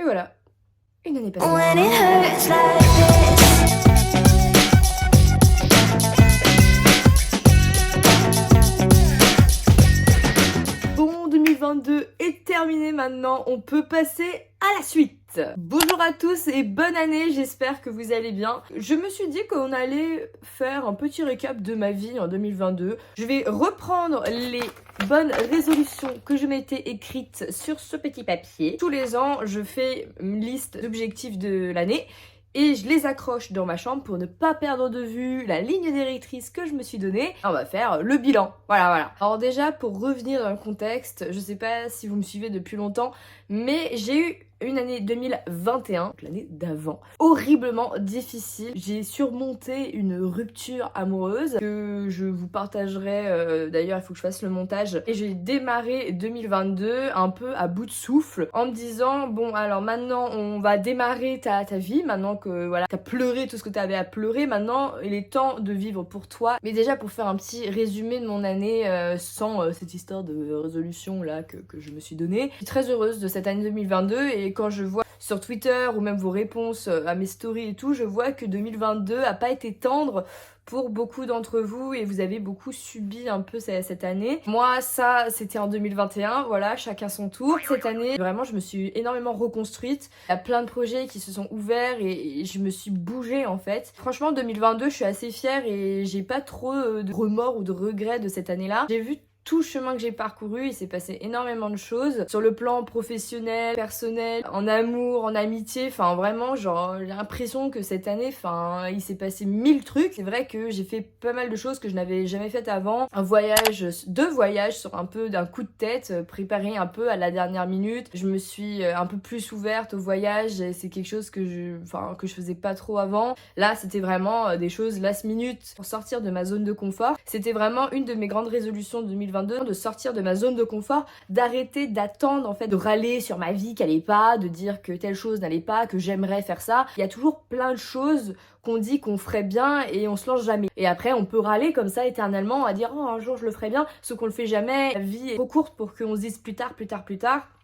Et voilà, une année passée. When it hurts like this. Bon, 2022 est terminé maintenant, on peut passer à la suite. Bonjour à tous et bonne année, j'espère que vous allez bien. Je me suis dit qu'on allait faire un petit récap de ma vie en 2022. Je vais reprendre les bonnes résolutions que je m'étais écrites sur ce petit papier. Tous les ans, je fais une liste d'objectifs de l'année et je les accroche dans ma chambre pour ne pas perdre de vue la ligne directrice que je me suis donnée. On va faire le bilan. Voilà. Alors déjà, pour revenir dans le contexte, je sais pas si vous me suivez depuis longtemps, mais j'ai eu une année 2021, donc l'année d'avant, horriblement difficile. J'ai surmonté une rupture amoureuse que je vous partagerai, d'ailleurs il faut que je fasse le montage. Et j'ai démarré 2022 un peu à bout de souffle en me disant bon alors maintenant on va démarrer ta vie, maintenant que voilà t'as pleuré tout ce que t'avais à pleurer, maintenant il est temps de vivre pour toi. Mais déjà pour faire un petit résumé de mon année sans cette histoire de résolution là que je me suis donnée, je suis très heureuse de cette année 2022 et quand je vois sur Twitter ou même vos réponses à mes stories et tout, je vois que 2022 a pas été tendre pour beaucoup d'entre vous et vous avez beaucoup subi un peu cette année. Moi, ça, c'était en 2021, voilà, chacun son tour. Cette année, vraiment, je me suis énormément reconstruite. Il y a plein de projets qui se sont ouverts et je me suis bougée en fait. Franchement, 2022, je suis assez fière et j'ai pas trop de remords ou de regrets de cette année-là. J'ai vu tout le chemin que j'ai parcouru, il s'est passé énormément de choses sur le plan professionnel, personnel, en amour, en amitié, enfin vraiment genre j'ai l'impression que cette année, enfin il s'est passé 1000 trucs. C'est vrai que j'ai fait pas mal de choses que je n'avais jamais faites avant, deux voyages sur un peu d'un coup de tête, préparé un peu à la dernière minute. Je me suis un peu plus ouverte au voyage, et c'est quelque chose que je faisais pas trop avant. Là c'était vraiment des choses last minute pour sortir de ma zone de confort. C'était vraiment une de mes grandes résolutions de 2022, de sortir de ma zone de confort, d'arrêter d'attendre en fait, de râler sur ma vie qui allait pas, de dire que telle chose n'allait pas, que j'aimerais faire ça. Il y a toujours plein de choses qu'on dit qu'on ferait bien et on se lance jamais. Et après on peut râler comme ça éternellement à dire oh un jour je le ferai bien, ce qu'on le fait jamais. La vie est trop courte pour qu'on se dise plus tard.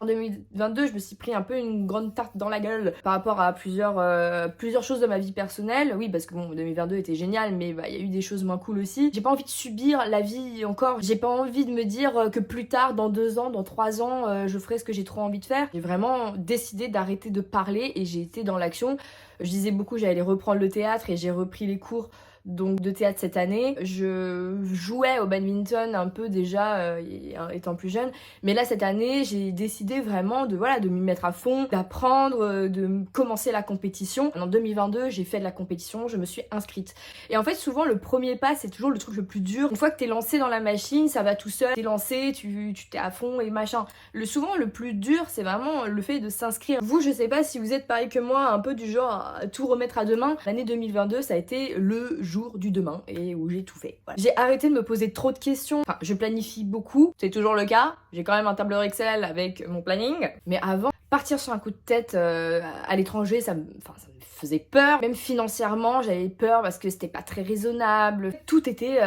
En 2022 je me suis pris un peu une grande tarte dans la gueule par rapport à plusieurs choses de ma vie personnelle. Oui parce que bon 2022 était génial mais il y a eu des choses moins cool aussi. J'ai pas envie de subir la vie encore, j'ai pas envie de me dire que plus tard, dans 2 ans, dans 3 ans, je ferai ce que j'ai trop envie de faire. J'ai vraiment décidé d'arrêter de parler et j'ai été dans l'action. Je disais beaucoup, j'allais reprendre le théâtre et j'ai repris les cours donc de théâtre cette année. Je jouais au badminton un peu déjà étant plus jeune, mais là cette année j'ai décidé vraiment de m'y mettre à fond, d'apprendre, de commencer la compétition. En 2022 j'ai fait de la compétition, je me suis inscrite. Et en fait souvent le premier pas c'est toujours le truc le plus dur. Une fois que t'es lancé dans la machine, ça va tout seul, t'es lancé, tu t'es à fond et machin. Souvent le plus dur c'est vraiment le fait de s'inscrire. Vous je sais pas si vous êtes pareil que moi, un peu du genre à tout remettre à demain. L'année 2022 ça a été le jour du demain et où j'ai tout fait. Voilà. J'ai arrêté de me poser trop de questions. Enfin, je planifie beaucoup, c'est toujours le cas. J'ai quand même un tableur Excel avec mon planning. Mais avant, partir sur un coup de tête à l'étranger, ça me faisait peur. Même financièrement, j'avais peur parce que c'était pas très raisonnable. Tout était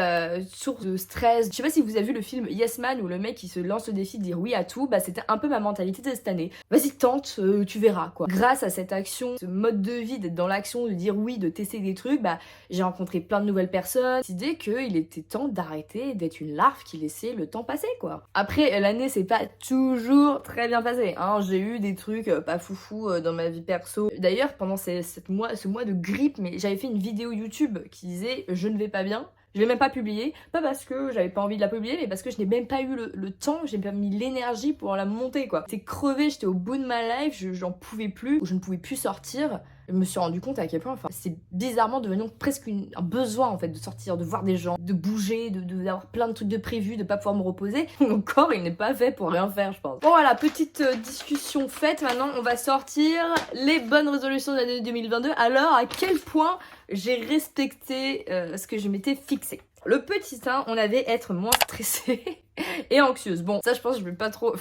source de stress. Je sais pas si vous avez vu le film Yes Man où le mec il se lance le défi de dire oui à tout. Bah c'était un peu ma mentalité de cette année. Vas-y tente, tu verras quoi. Grâce à cette action, ce mode de vie d'être dans l'action, de dire oui, de tester des trucs, bah j'ai rencontré plein de nouvelles personnes. J'ai décidé qu'il était temps d'arrêter d'être une larve qui laissait le temps passer quoi. Après l'année c'est pas toujours très bien passé, hein. J'ai eu des trucs pas foufou dans ma vie perso. D'ailleurs pendant ce mois de grippe, mais j'avais fait une vidéo YouTube qui disait je ne vais pas bien. Je l'ai même pas publiée, pas parce que j'avais pas envie de la publier, mais parce que je n'ai même pas eu le temps, j'ai pas mis l'énergie pour la monter quoi. J'étais crevée, j'étais au bout de ma life, j'en pouvais plus, je ne pouvais plus sortir. Je me suis rendu compte à quel point, c'est bizarrement devenu presque un besoin en fait de sortir, de voir des gens, de bouger, d'avoir plein de trucs de prévus, de pas pouvoir me reposer. Mon corps il n'est pas fait pour rien faire je pense. Bon voilà, petite discussion faite, maintenant on va sortir les bonnes résolutions de l'année 2022. Alors à quel point j'ai respecté ce que je m'étais fixé. Le petit 1, on avait être moins stressée et anxieuse. Bon, ça je pense que je vais pas trop...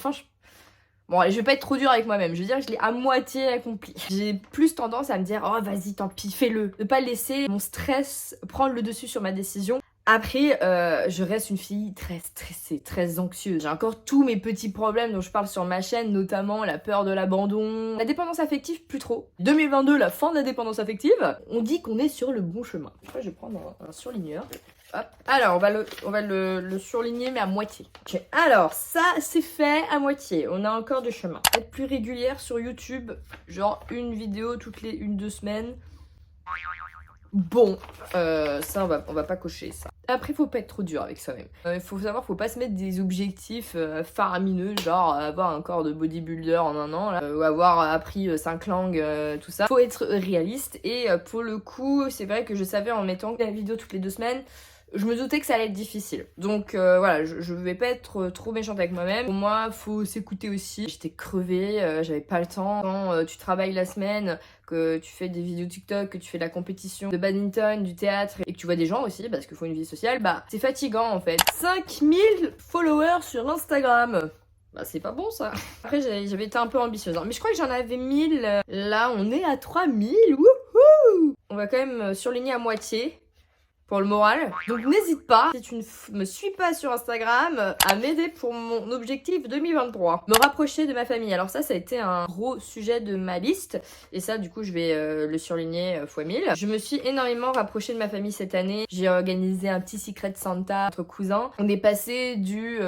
Bon, allez, je vais pas être trop dure avec moi-même. Je veux dire que je l'ai à moitié accompli. J'ai plus tendance à me dire, oh vas-y, tant pis, fais-le. Ne pas laisser mon stress prendre le dessus sur ma décision. Après, je reste une fille très stressée, très anxieuse. J'ai encore tous mes petits problèmes dont je parle sur ma chaîne, notamment la peur de l'abandon, la dépendance affective, plus trop. 2022, la fin de la dépendance affective. On dit qu'on est sur le bon chemin. Après, je vais prendre un surligneur. Hop. Alors, on va le surligner, mais à moitié. Ok. Alors, ça, c'est fait à moitié. On a encore du chemin. Être plus régulière sur YouTube, genre une vidéo toutes les 1-2 semaines. Bon, ça on va pas cocher ça. Après faut pas être trop dur avec soi-même. Il faut savoir, faut pas se mettre des objectifs faramineux, genre avoir un corps de bodybuilder en un an, là, ou avoir appris 5 langues, tout ça. Faut être réaliste et pour le coup, c'est vrai que je savais en mettant la vidéo toutes les 2 semaines, je me doutais que ça allait être difficile. Donc voilà, je vais pas être trop méchante avec moi-même. Pour moi, faut s'écouter aussi. J'étais crevée, j'avais pas le temps. Quand tu travailles la semaine, que tu fais des vidéos TikTok, que tu fais de la compétition de badminton, du théâtre, et que tu vois des gens aussi, parce qu'il faut une vie sociale, bah c'est fatigant en fait. 5000 followers sur Instagram. Bah c'est pas bon ça. Après j'avais été un peu ambitieuse, hein. Mais je crois que j'en avais 1000. Là on est à 3000. Wouhou. On va quand même surligner à moitié. Pour le moral. Donc n'hésite pas, si tu ne me suis pas sur Instagram, à m'aider pour mon objectif 2023. Me rapprocher de ma famille. Alors ça a été un gros sujet de ma liste. Et ça, du coup, je vais le surligner x 1000. Je me suis énormément rapprochée de ma famille cette année. J'ai organisé un petit Secret Santa entre cousins. On est passé du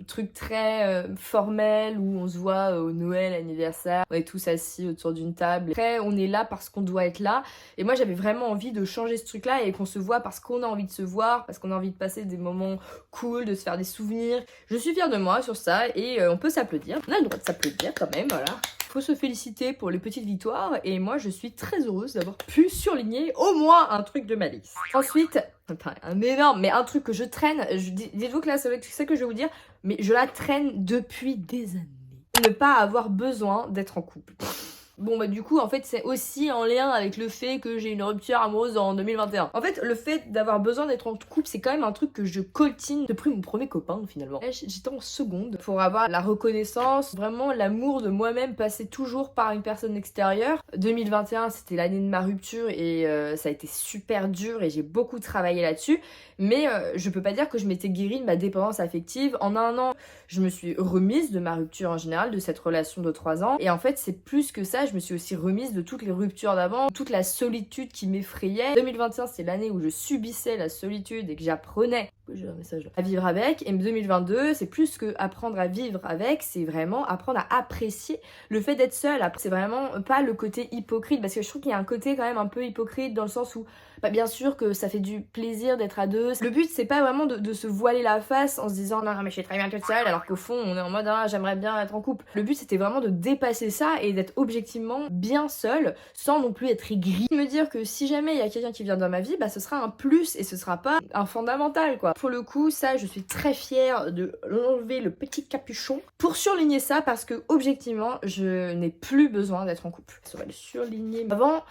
truc très formel où on se voit au Noël, anniversaire. On est tous assis autour d'une table. Après, on est là parce qu'on doit être là. Et moi, j'avais vraiment envie de changer ce truc-là et qu'on se voit parce qu'on a envie de se voir, parce qu'on a envie de passer des moments cool, de se faire des souvenirs. Je suis fière de moi sur ça et on peut s'applaudir. On a le droit de s'applaudir quand même, voilà. Faut se féliciter pour les petites victoires et moi je suis très heureuse d'avoir pu surligner au moins un truc de ma liste. Ensuite, un énorme, mais un truc que je traîne, dites-vous que là c'est ce que je vais vous dire, mais je la traîne depuis des années. Ne pas avoir besoin d'être en couple. Bon bah du coup en fait c'est aussi en lien avec le fait que j'ai une rupture amoureuse en 2021. En fait le fait d'avoir besoin d'être en couple c'est quand même un truc que je coltine depuis mon premier copain finalement. J'étais en seconde pour avoir la reconnaissance, vraiment l'amour de moi-même passait toujours par une personne extérieure. 2021 c'était l'année de ma rupture et ça a été super dur et j'ai beaucoup travaillé là-dessus. Mais je peux pas dire que je m'étais guérie de ma dépendance affective. En un an je me suis remise de ma rupture en général, de cette relation de 3 ans. Et en fait c'est plus que ça. Je me suis aussi remise de toutes les ruptures d'avant, toute la solitude qui m'effrayait. 2021, c'est l'année où je subissais la solitude et que j'apprenais, j'ai un message là, à vivre avec. Et 2022, c'est plus que apprendre à vivre avec, c'est vraiment apprendre à apprécier le fait d'être seule. C'est vraiment pas le côté hypocrite, parce que je trouve qu'il y a un côté quand même un peu hypocrite dans le sens où, bah bien sûr que ça fait du plaisir d'être à deux. Le but, c'est pas vraiment de se voiler la face en se disant non mais je suis très bien toute seule, alors qu'au fond on est en mode ah, j'aimerais bien être en couple. Le but c'était vraiment de dépasser ça et d'être objectivement bien seule sans non plus être aigrie. Me dire que si jamais il y a quelqu'un qui vient dans ma vie, bah ce sera un plus et ce sera pas un fondamental quoi. Pour le coup ça je suis très fière de enlever le petit capuchon pour surligner ça parce que objectivement je n'ai plus besoin d'être en couple. On va le surligner. Avant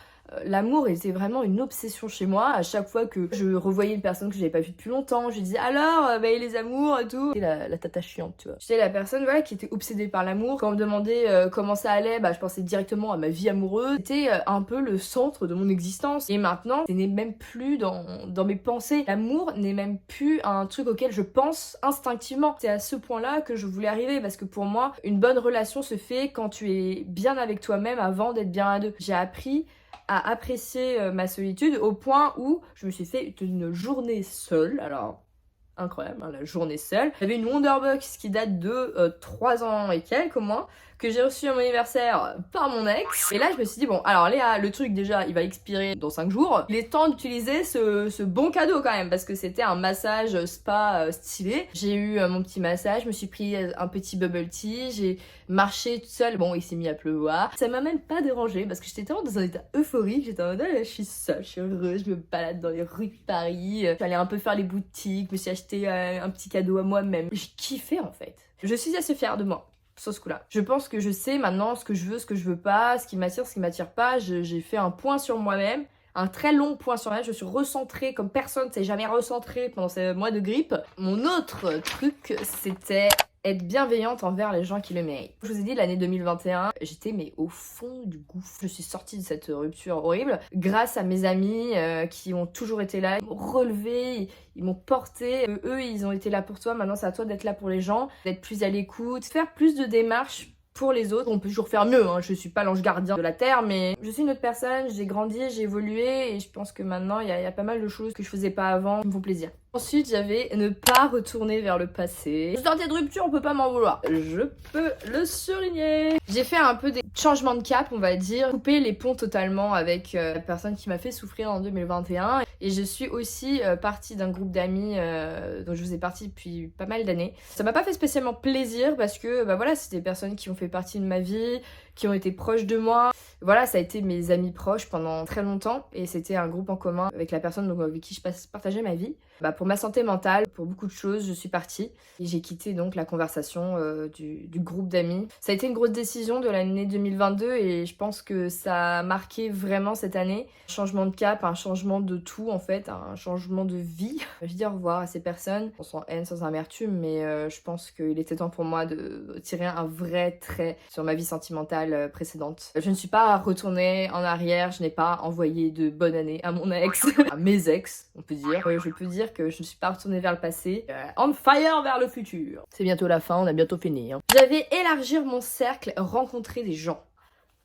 l'amour était vraiment une obsession chez moi. À chaque fois que je revoyais une personne que j'avais pas vue depuis longtemps, je disais alors, bah, et les amours et tout. C'était la tata chiante, tu vois. J'étais la personne voilà, qui était obsédée par l'amour. Quand on me demandait comment ça allait, bah, je pensais directement à ma vie amoureuse. C'était un peu le centre de mon existence. Et maintenant, ce n'est même plus dans mes pensées. L'amour n'est même plus un truc auquel je pense instinctivement. C'est à ce point-là que je voulais arriver parce que pour moi, une bonne relation se fait quand tu es bien avec toi-même avant d'être bien à deux. J'ai appris à apprécier ma solitude au point où je me suis fait une journée seule. Alors, incroyable, hein, la journée seule. J'avais une Wonderbox qui date de 3 ans et quelques mois, que j'ai reçu à mon anniversaire par mon ex. Et là, je me suis dit, bon, alors Léa, le truc déjà, il va expirer dans 5 jours. Il est temps d'utiliser ce bon cadeau quand même, parce que c'était un massage spa stylé. J'ai eu mon petit massage, je me suis pris un petit bubble tea, j'ai marché toute seule. Bon, il s'est mis à pleuvoir. Ça m'a même pas dérangé parce que j'étais tellement dans un état euphorique. J'étais en mode, ah, je suis seule, je suis heureuse, je me balade dans les rues de Paris. J'allais un peu faire les boutiques, je me suis acheté un petit cadeau à moi-même. J'ai kiffé en fait. Je suis assez fière de moi sur ce coup-là. Je pense que je sais maintenant ce que je veux, ce que je veux pas, ce qui m'attire, ce qui m'attire pas. J'ai fait un point sur moi-même, un très long point sur moi-même. Je suis recentrée comme personne s'est jamais recentrée pendant ces mois de grippe. Mon autre truc, c'était être bienveillante envers les gens qui le méritent. Je vous ai dit, l'année 2021, j'étais mais au fond du gouffre. Je suis sortie de cette rupture horrible grâce à mes amis qui ont toujours été là, ils m'ont relevé, ils m'ont porté. Eux, ils ont été là pour toi, maintenant c'est à toi d'être là pour les gens, d'être plus à l'écoute, faire plus de démarches pour les autres. On peut toujours faire mieux, hein. Je suis pas l'ange gardien de la terre, mais je suis une autre personne, j'ai grandi, j'ai évolué et je pense que maintenant il y a pas mal de choses que je faisais pas avant qui me font plaisir. Ensuite, j'avais ne pas retourner vers le passé. Je sortais de rupture, on peut pas m'en vouloir. Je peux le souligner. J'ai fait un peu des changements de cap, on va dire. Couper les ponts totalement avec la personne qui m'a fait souffrir en 2021. Et je suis aussi partie d'un groupe d'amis dont je faisais partie depuis pas mal d'années. Ça m'a pas fait spécialement plaisir parce que bah voilà, c'est des personnes qui ont fait partie de ma vie, qui ont été proches de moi. Voilà, ça a été mes amis proches pendant très longtemps et c'était un groupe en commun avec la personne donc, avec qui je partageais ma vie. Bah, pour ma santé mentale, pour beaucoup de choses, je suis partie et j'ai quitté donc la conversation du groupe d'amis. Ça a été une grosse décision de l'année 2022 et je pense que ça a marqué vraiment cette année. Un changement de cap, un changement de tout en fait, un changement de vie. Je dis au revoir à ces personnes, sans haine, sans amertume, mais je pense qu'il était temps pour moi de tirer un vrai trait sur ma vie sentimentale précédente. Je ne suis pas retournée en arrière, je n'ai pas envoyé de bonne année à mon ex, à mes ex, on peut dire. Oui, je peux dire que je ne suis pas retournée vers le passé, on fire vers le futur. C'est bientôt la fin, on a bientôt fini. Hein. J'avais élargir mon cercle, rencontrer des gens.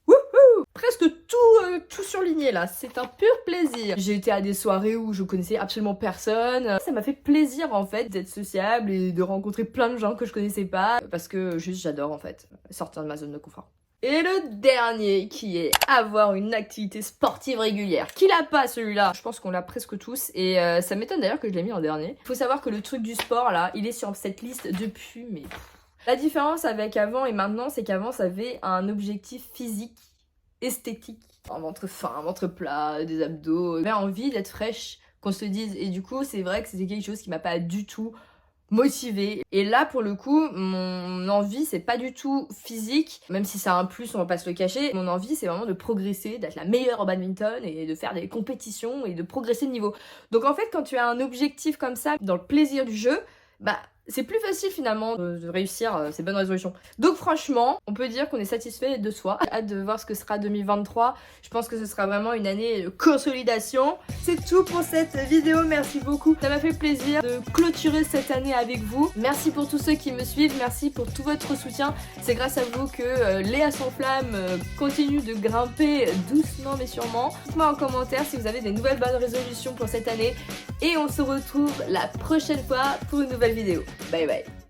Wouhou! Presque tout surligné là, c'est un pur plaisir. J'ai été à des soirées où je connaissais absolument personne. Ça m'a fait plaisir en fait d'être sociable et de rencontrer plein de gens que je connaissais pas parce que juste j'adore en fait sortir de ma zone de confort. Et le dernier qui est avoir une activité sportive régulière. Qui l'a pas celui-là? Je pense qu'on l'a presque tous et ça m'étonne d'ailleurs que je l'ai mis en dernier. Faut savoir que le truc du sport là, il est sur cette liste depuis mais... La différence avec avant et maintenant, c'est qu'avant ça avait un objectif physique, esthétique. Un ventre fin, un ventre plat, des abdos. J'avais envie d'être fraîche, qu'on se le dise. Et du coup, c'est vrai que c'était quelque chose qui m'a pas du tout motivée. Et là, pour le coup, mon envie, c'est pas du tout physique. Même si ça a un plus, on va pas se le cacher. Mon envie, c'est vraiment de progresser, d'être la meilleure au badminton et de faire des compétitions et de progresser de niveau. Donc en fait, quand tu as un objectif comme ça, dans le plaisir du jeu, bah... c'est plus facile finalement de réussir ces bonnes résolutions. Donc franchement, on peut dire qu'on est satisfait de soi. J'ai hâte de voir ce que sera 2023. Je pense que ce sera vraiment une année de consolidation. C'est tout pour cette vidéo. Merci beaucoup. Ça m'a fait plaisir de clôturer cette année avec vous. Merci pour tous ceux qui me suivent. Merci pour tout votre soutien. C'est grâce à vous que Léa sans flamme continue de grimper doucement mais sûrement. Dites-moi en commentaire si vous avez des nouvelles bonnes résolutions pour cette année. Et on se retrouve la prochaine fois pour une nouvelle vidéo. Bye bye.